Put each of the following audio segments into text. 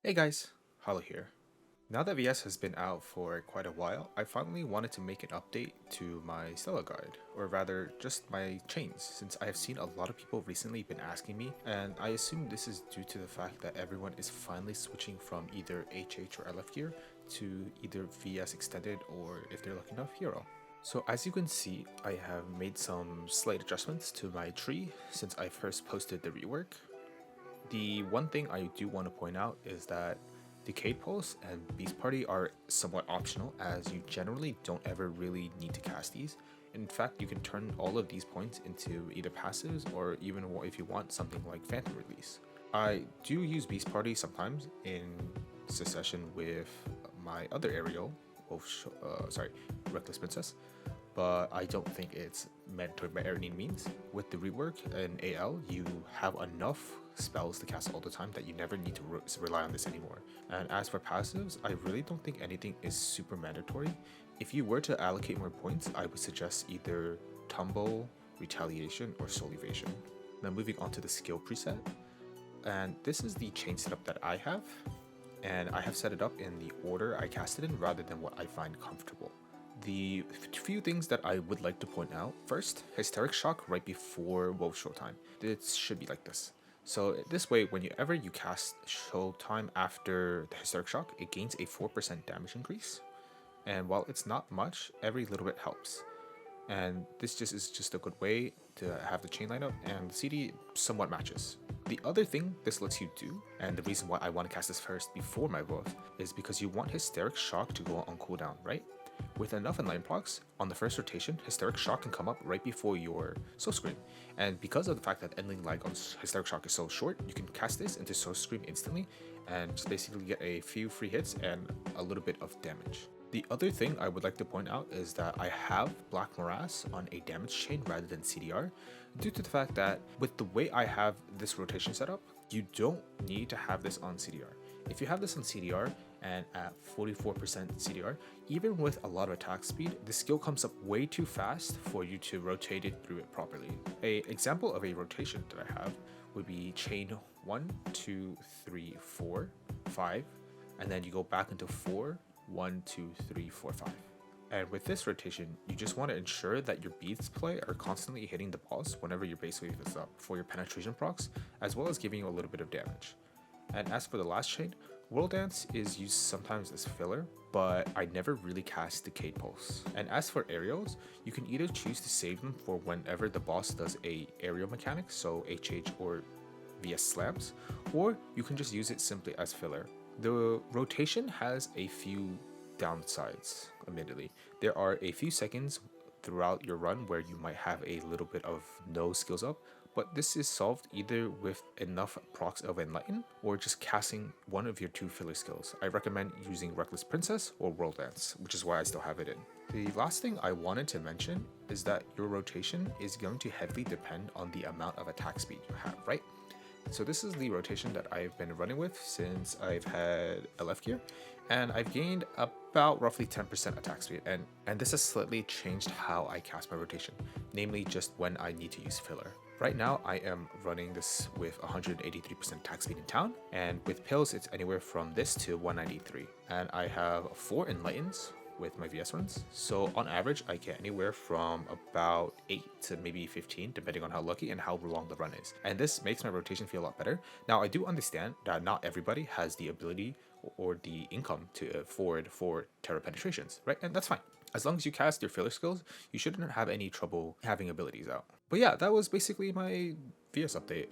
Hey guys, Hollow here. Now that VS has been out for quite a while, I finally wanted to make an update to my Stella guide, or rather just my chains, since I have seen a lot of people recently been asking me, and I assume this is due to the fact that everyone is finally switching from either HH or LF gear to either VS extended or, if they're lucky enough, Hero. So as you can see, I have made some slight adjustments to my tree since I first posted the rework. The one thing I do want to point out is that Decayed Pulse and Beast Party are somewhat optional, as you generally don't ever really need to cast these. In fact, you can turn all of these points into either passives or even if you want something like Phantom Release. I do use Beast Party sometimes in succession with my other aerial, Reckless Princess, but I don't think it's mandatory by any means. With the rework in AL, you have enough spells to cast all the time that you never need to rely on this anymore. And as for passives, I really don't think anything is super mandatory. If you were to allocate more points, I would suggest either Tumble, Retaliation, or Soul Evasion. Now moving on to the skill preset, and this is the chain setup that I have, and I have set it up in the order I cast it in rather than what I find comfortable. The few things that I would like to point out: first, Hysteric Shock right before Wolf Showtime. This should be like this. So this way, whenever you cast Showtime after the Hysteric Shock, it gains a 4% damage increase. And while it's not much, every little bit helps. And this is just a good way to have the chain lineup, and the CD somewhat matches. The other thing this lets you do, and the reason why I want to cast this first before my Wolf, is because you want Hysteric Shock to go on cooldown, right? With enough Enlighten procs, on the first rotation, Hysteric Shock can come up right before your Soul Scream. And because of the fact that ending lag on Hysteric Shock is so short, you can cast this into Soul Scream instantly and just basically get a few free hits and a little bit of damage. The other thing I would like to point out is that I have Black Morass on a damage chain rather than CDR, due to the fact that with the way I have this rotation set up, you don't need to have this on CDR. If you have this on CDR and at 44% CDR, even with a lot of attack speed, the skill comes up way too fast for you to rotate it through it properly. An example of a rotation that I have would be chain 1, 2, 3, 4, 5, and then you go back into 4, 1, 2, 3, 4, 5. And with this rotation, you just want to ensure that your beads play are constantly hitting the boss whenever your base wave is up for your penetration procs, as well as giving you a little bit of damage. And as for the last chain, World Dance is used sometimes as filler, but I never really cast Decayed Pulse. And as for aerials, you can either choose to save them for whenever the boss does a aerial mechanic, so HH or VS slams, or you can just use it simply as filler. The rotation has a few downsides, admittedly. There are a few seconds throughout your run where you might have a little bit of no skills up, but this is solved either with enough procs of Enlighten or just casting one of your two filler skills. I recommend using Reckless Princess or World Dance, which is why I still have it in. The last thing I wanted to mention is that your rotation is going to heavily depend on the amount of attack speed you have, right? So this is the rotation that I've been running with since I've had LF gear, and I've gained about roughly 10% attack speed, and this has slightly changed how I cast my rotation, namely just when I need to use filler. Right now I am running this with 183% attack speed in town, and with pills it's anywhere from this to 193, and I have 4 Enlightens with my VS runs, so on average I get anywhere from about 8 to maybe 15 depending on how lucky and how long the run is, and this makes my rotation feel a lot better. Now I do understand that not everybody has the ability or the income to afford 4 Terra penetrations, right? And that's fine. As long as you cast your filler skills, you shouldn't have any trouble having abilities out. But yeah, that was basically my VS update.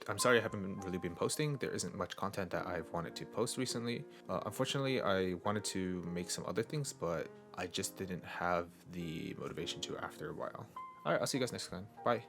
I'm sorry I haven't really been posting. There isn't much content that I've wanted to post recently. Unfortunately, I wanted to make some other things, but I just didn't have the motivation to after a while. Alright, I'll see you guys next time. Bye.